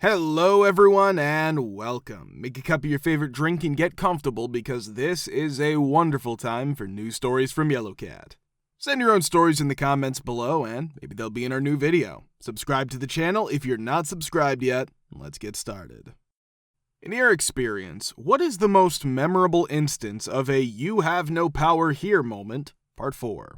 Hello everyone and welcome. Make a cup of your favorite drink and get comfortable because this is a wonderful time for news stories from Yellowcat. Send your own stories in the comments below and maybe they'll be in our new video. Subscribe to the channel if you're not subscribed yet. Let's get started. In your experience, what is the most memorable instance of a you have no power here moment? Part 4.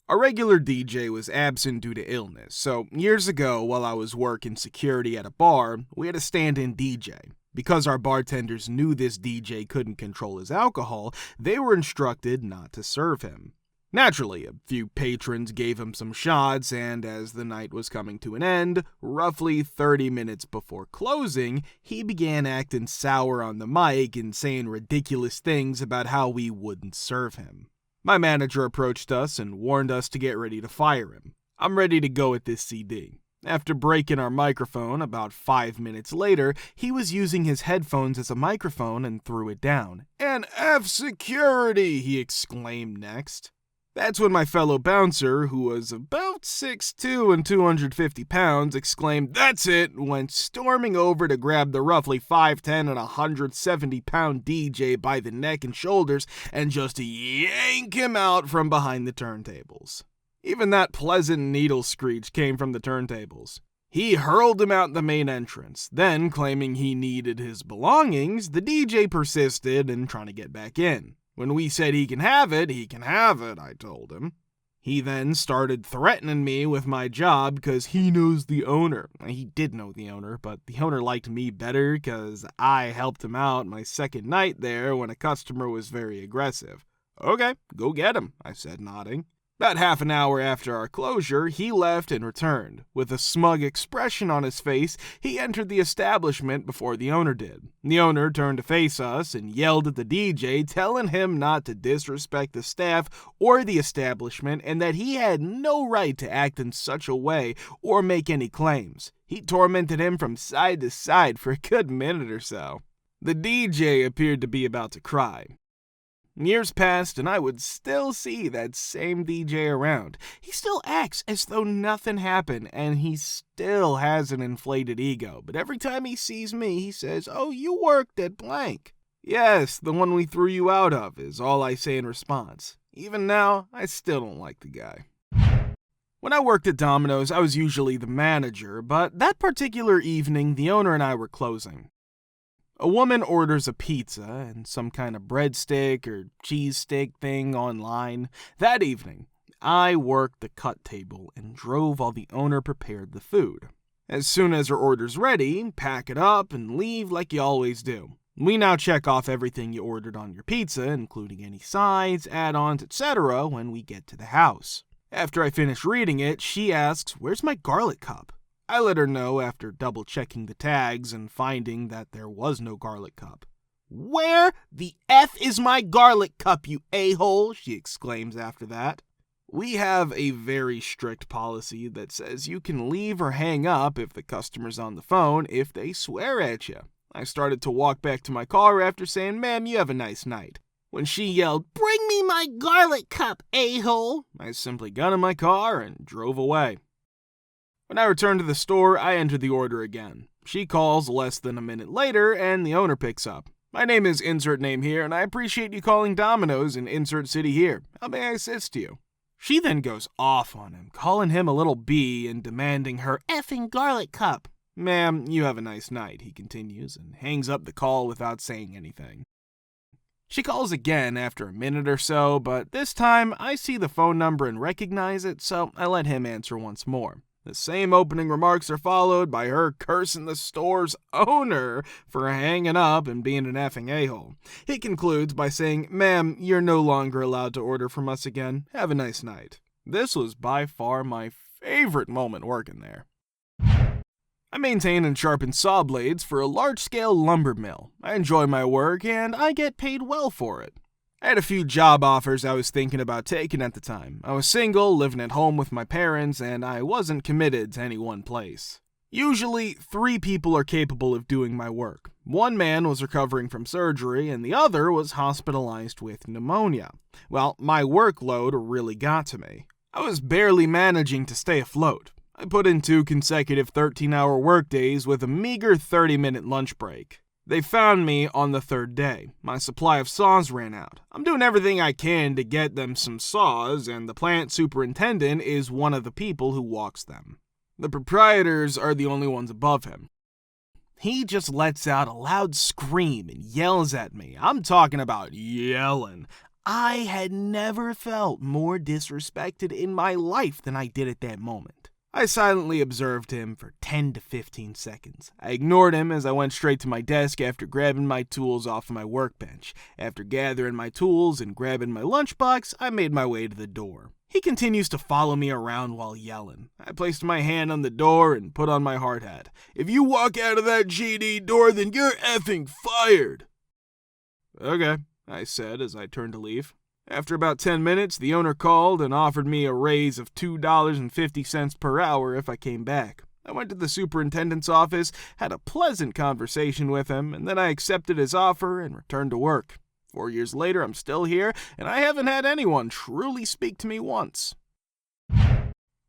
Our regular DJ was absent due to illness, so years ago while I was working security at a bar, we had a stand-in DJ. Because our bartenders knew this DJ couldn't control his alcohol, they were instructed not to serve him. Naturally, a few patrons gave him some shots, and as the night was coming to an end, roughly 30 minutes before closing, he began acting sour on the mic and saying ridiculous things about how we wouldn't serve him. My manager approached us and warned us to get ready to fire him. I'm ready to go at this CD. After breaking our microphone, about 5 minutes later, he was using his headphones as a microphone and threw it down. "And F security!" he exclaimed next. That's when my fellow bouncer, who was about 6'2" and 250 pounds, exclaimed, "That's it!" went storming over to grab the roughly 5'10" and 170-pound DJ by the neck and shoulders and just yank him out from behind the turntables. Even that pleasant needle screech came from the turntables. He hurled him out the main entrance. Then, claiming he needed his belongings, the DJ persisted in trying to get back in. When we said he can have it, I told him. He then started threatening me with my job because he knows the owner. He did know the owner, but the owner liked me better because I helped him out my second night there when a customer was very aggressive. "Okay, go get him," I said, nodding. About half an hour after our closure, he left and returned. With a smug expression on his face, he entered the establishment before the owner did. The owner turned to face us and yelled at the DJ, telling him not to disrespect the staff or the establishment and that he had no right to act in such a way or make any claims. He tormented him from side to side for a good minute or so. The DJ appeared to be about to cry. Years passed, and I would still see that same DJ around. He still acts as though nothing happened, and he still has an inflated ego. But every time he sees me, he says, "Oh, you worked at blank." "Yes, the one we threw you out of," is all I say in response. Even now, I still don't like the guy. When I worked at Domino's, I was usually the manager, but that particular evening, the owner and I were closing. A woman orders a pizza and some kind of breadstick or cheese steak thing online. That evening, I worked the cut table and drove while the owner prepared the food. As soon as her order's ready, pack it up and leave like you always do. We now check off everything you ordered on your pizza, including any sides, add-ons, etc. when we get to the house. After I finish reading it, she asks, "Where's my garlic cup?" I let her know after double-checking the tags and finding that there was no garlic cup. "Where the F is my garlic cup, you a-hole?" she exclaims after that. We have a very strict policy that says you can leave or hang up if the customer's on the phone if they swear at you. I started to walk back to my car after saying, "Ma'am, you have a nice night," when she yelled, "Bring me my garlic cup, a-hole." I simply got in my car and drove away. When I returned to the store, I entered the order again. She calls less than a minute later, and the owner picks up. "My name is insert name here, and I appreciate you calling Domino's in insert city here. How may I assist you?" She then goes off on him, calling him a little B and demanding her effing garlic cup. "Ma'am, you have a nice night," he continues, and hangs up the call without saying anything. She calls again after a minute or so, but this time I see the phone number and recognize it, so I let him answer once more. The same opening remarks are followed by her cursing the store's owner for hanging up and being an effing a-hole. He concludes by saying, "Ma'am, you're no longer allowed to order from us again. Have a nice night." This was by far my favorite moment working there. I maintain and sharpen saw blades for a large-scale lumber mill. I enjoy my work, and I get paid well for it. I had a few job offers I was thinking about taking at the time. I was single, living at home with my parents, and I wasn't committed to any one place. Usually, 3 people are capable of doing my work. One man was recovering from surgery, and the other was hospitalized with pneumonia. Well, my workload really got to me. I was barely managing to stay afloat. I put in 2 consecutive 13-hour workdays with a meager 30-minute lunch break. They found me on the 3rd day. My supply of saws ran out. I'm doing everything I can to get them some saws, and the plant superintendent is one of the people who walks them. The proprietors are the only ones above him. He just lets out a loud scream and yells at me. I'm talking about yelling. I had never felt more disrespected in my life than I did at that moment. I silently observed him for 10 to 15 seconds. I ignored him as I went straight to my desk after grabbing my tools off of my workbench. After gathering my tools and grabbing my lunchbox, I made my way to the door. He continues to follow me around while yelling. I placed my hand on the door and put on my hard hat. If you walk out of that GD door, then you're effing fired. Okay, I said as I turned to leave. After about 10 minutes, the owner called and offered me a raise of $2.50 per hour if I came back. I went to the superintendent's office, had a pleasant conversation with him, and then I accepted his offer and returned to work. 4 years later, I'm still here, and I haven't had anyone truly speak to me once.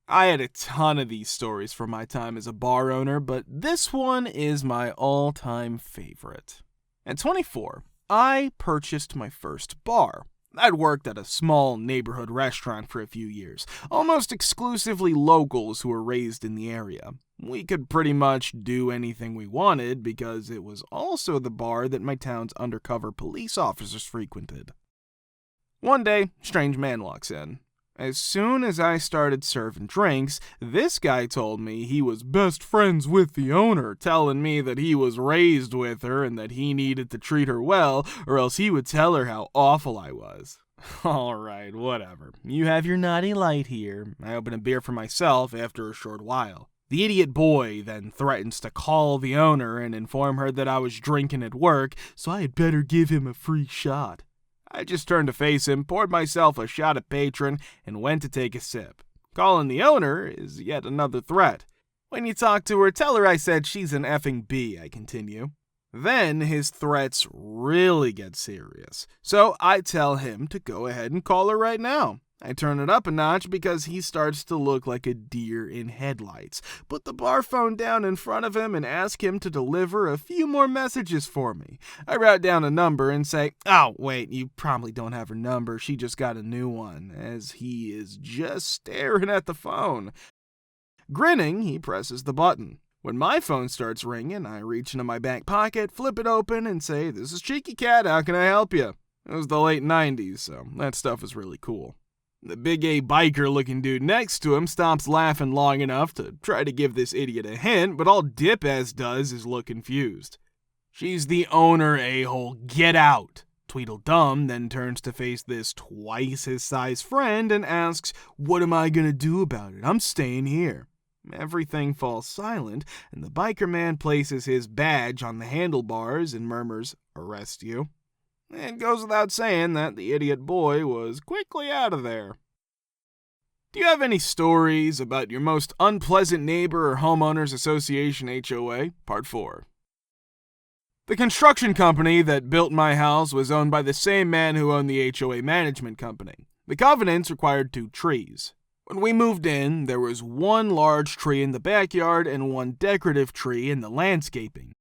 I had a ton of these stories from my time as a bar owner, but this one is my all-time favorite. At 24, I purchased my first bar. I'd worked at a small neighborhood restaurant for a few years, almost exclusively locals who were raised in the area. We could pretty much do anything we wanted because it was also the bar that my town's undercover police officers frequented. One day, a strange man walks in. As soon as I started serving drinks, this guy told me he was best friends with the owner, telling me that he was raised with her and that he needed to treat her well, or else he would tell her how awful I was. Alright, whatever. You have your naughty light here. I open a beer for myself after a short while. The idiot boy then threatens to call the owner and inform her that I was drinking at work, so I had better give him a free shot. I just turned to face him, poured myself a shot at Patron, and went to take a sip. Calling the owner is yet another threat. When you talk to her, tell her I said she's an effing B, I continue. Then his threats really get serious, so I tell him to go ahead and call her right now. I turn it up a notch because he starts to look like a deer in headlights. Put the bar phone down in front of him and ask him to deliver a few more messages for me. I write down a number and say, "Oh, wait, you probably don't have her number. She just got a new one," as he is just staring at the phone. Grinning, he presses the button. When my phone starts ringing, I reach into my back pocket, flip it open, and say, "This is Cheeky Cat, how can I help you?" It was the late 90s, so that stuff was really cool. The big A biker-looking dude next to him stops laughing long enough to try to give this idiot a hint, but all Dip-ass does is look confused. "She's the owner, a-hole. Get out." Tweedledum then turns to face this twice his size friend and asks, "What am I gonna do about it? I'm staying here." Everything falls silent, and the biker man places his badge on the handlebars and murmurs, "Arrest you." It goes without saying that the idiot boy was quickly out of there. Do you have any stories about your most unpleasant neighbor or homeowners association HOA? Part 4. The construction company that built my house was owned by the same man who owned the HOA management company. The covenants required 2 trees. When we moved in, there was 1 large tree in the backyard and 1 decorative tree in the landscaping.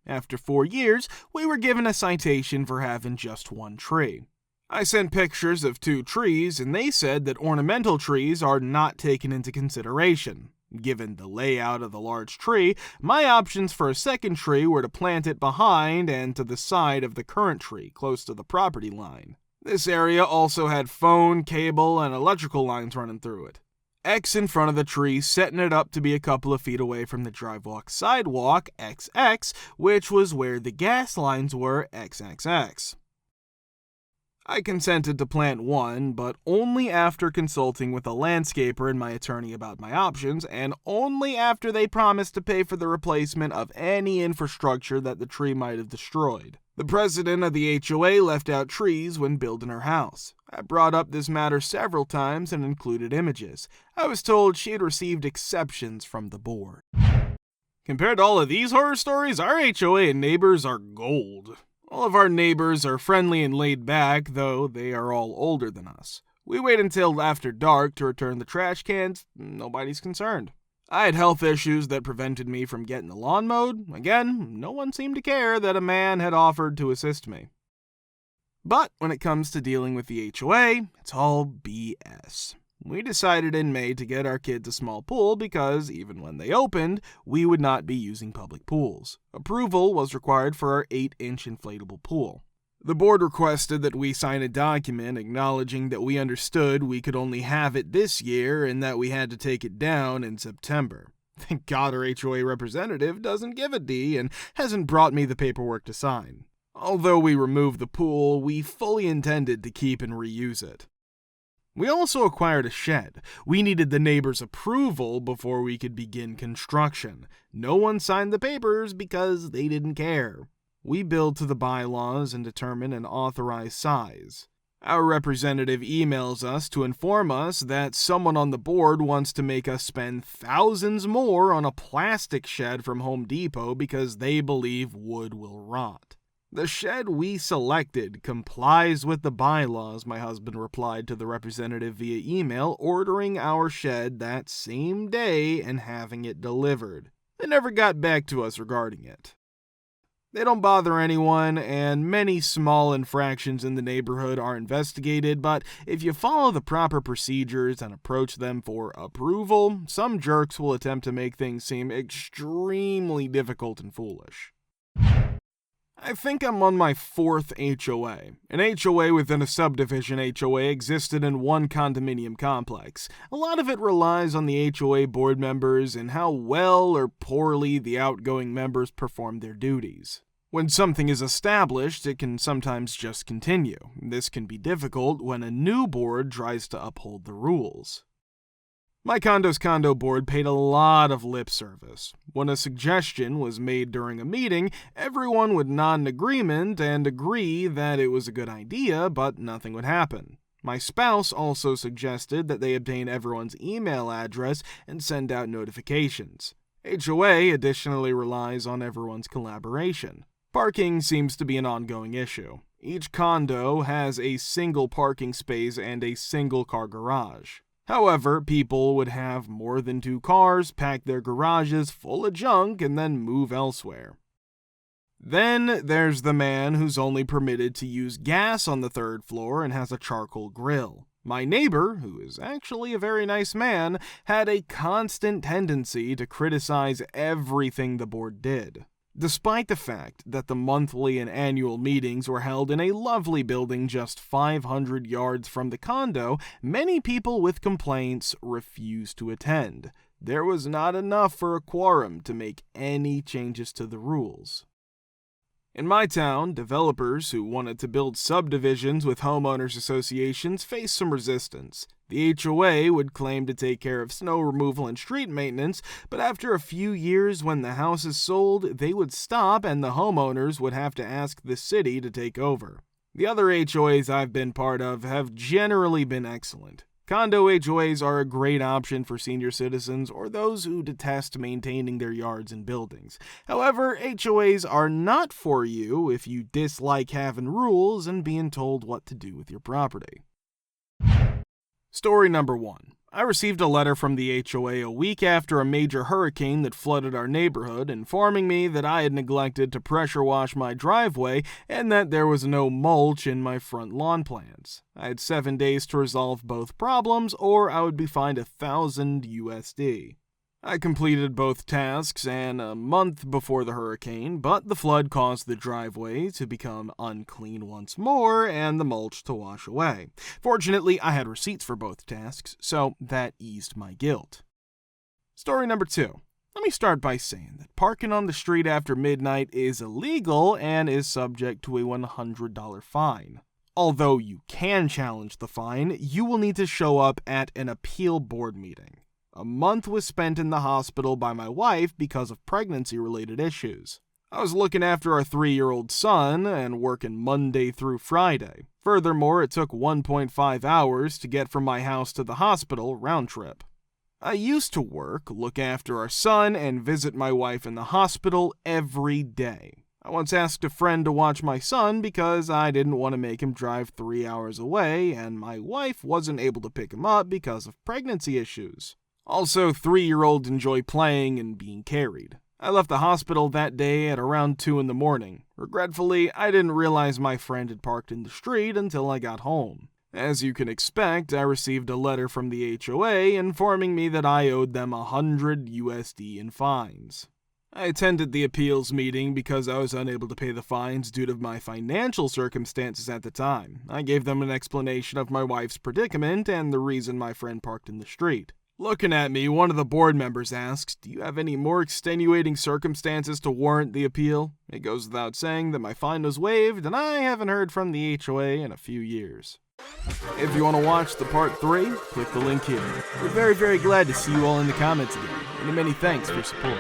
After 4 years, we were given a citation for having just 1 tree. I sent pictures of 2 trees, and they said that ornamental trees are not taken into consideration. Given the layout of the large tree, my options for a second tree were to plant it behind and to the side of the current tree, close to the property line. This area also had phone, cable, and electrical lines running through it. X in front of the tree, setting it up to be a couple of feet away from the drivewalk sidewalk, XX, which was where the gas lines were, XXX. I consented to plant 1, but only after consulting with a landscaper and my attorney about my options, and only after they promised to pay for the replacement of any infrastructure that the tree might have destroyed. The president of the HOA left out trees when building her house. I brought up this matter several times and included images. I was told she had received exceptions from the board. Compared to all of these horror stories, our HOA and neighbors are gold. All of our neighbors are friendly and laid back, though they are all older than us. We wait until after dark to return the trash cans. Nobody's concerned. I had health issues that prevented me from getting the lawn mowed. Again, no one seemed to care that a man had offered to assist me. But when it comes to dealing with the HOA, it's all BS. We decided in May to get our kids a small pool because, even when they opened, we would not be using public pools. Approval was required for our 8-inch inflatable pool. The board requested that we sign a document acknowledging that we understood we could only have it this year and that we had to take it down in September. Thank God our HOA representative doesn't give a D and hasn't brought me the paperwork to sign. Although we removed the pool, we fully intended to keep and reuse it. We also acquired a shed. We needed the neighbors' approval before we could begin construction. No one signed the papers because they didn't care. We build to the bylaws and determine an authorized size. Our representative emails us to inform us that someone on the board wants to make us spend thousands more on a plastic shed from Home Depot because they believe wood will rot. The shed we selected complies with the bylaws, my husband replied to the representative via email, ordering our shed that same day and having it delivered. They never got back to us regarding it. They don't bother anyone, and many small infractions in the neighborhood are investigated, but if you follow the proper procedures and approach them for approval, some jerks will attempt to make things seem extremely difficult and foolish. I think I'm on my 4th HOA. An HOA within a subdivision HOA existed in one condominium complex. A lot of it relies on the HOA board members and how well or poorly the outgoing members perform their duties. When something is established, it can sometimes just continue. This can be difficult when a new board tries to uphold the rules. My condo's condo board paid a lot of lip service. When a suggestion was made during a meeting, everyone would nod in agreement and agree that it was a good idea, but nothing would happen. My spouse also suggested that they obtain everyone's email address and send out notifications. HOA additionally relies on everyone's collaboration. Parking seems to be an ongoing issue. Each condo has a single parking space and a single car garage. However, people would have more than 2 cars, pack their garages full of junk, and then move elsewhere. Then there's the man who's only permitted to use gas on the 3rd floor and has a charcoal grill. My neighbor, who is actually a very nice man, had a constant tendency to criticize everything the board did. Despite the fact that the monthly and annual meetings were held in a lovely building just 500 yards from the condo, many people with complaints refused to attend. There was not enough for a quorum to make any changes to the rules. In my town, developers who wanted to build subdivisions with homeowners associations faced some resistance. The HOA would claim to take care of snow removal and street maintenance, but after a few years when the house is sold, they would stop and the homeowners would have to ask the city to take over. The other HOAs I've been part of have generally been excellent. Condo HOAs are a great option for senior citizens or those who detest maintaining their yards and buildings. However, HOAs are not for you if you dislike having rules and being told what to do with your property. Story number 1. I received a letter from the HOA a week after a major hurricane that flooded our neighborhood, informing me that I had neglected to pressure wash my driveway and that there was no mulch in my front lawn plants. I had 7 days to resolve both problems, or I would be fined $1,000 USD. I completed both tasks and a month before the hurricane, but the flood caused the driveway to become unclean once more and the mulch to wash away. Fortunately, I had receipts for both tasks, so that eased my guilt. Story number 2. Let me start by saying that parking on the street after midnight is illegal and is subject to a $100 fine. Although you can challenge the fine, you will need to show up at an appeal board meeting. A month was spent in the hospital by my wife because of pregnancy-related issues. I was looking after our 3-year-old son and working Monday through Friday. Furthermore, it took 1.5 hours to get from my house to the hospital round trip. I used to work, look after our son, and visit my wife in the hospital every day. I once asked a friend to watch my son because I didn't want to make him drive 3 hours away, and my wife wasn't able to pick him up because of pregnancy issues. Also, 3-year-olds enjoy playing and being carried. I left the hospital that day at around 2 in the morning. Regretfully, I didn't realize my friend had parked in the street until I got home. As you can expect, I received a letter from the HOA informing me that I owed them $100 in fines. I attended the appeals meeting because I was unable to pay the fines due to my financial circumstances at the time. I gave them an explanation of my wife's predicament and the reason my friend parked in the street. Looking at me, one of the board members asks, "Do you have any more extenuating circumstances to warrant the appeal?" It goes without saying that my fine was waived, and I haven't heard from the HOA in a few years. If you want to watch the part 3, click the link here. We're very, very glad to see you all in the comments again, and many thanks for support.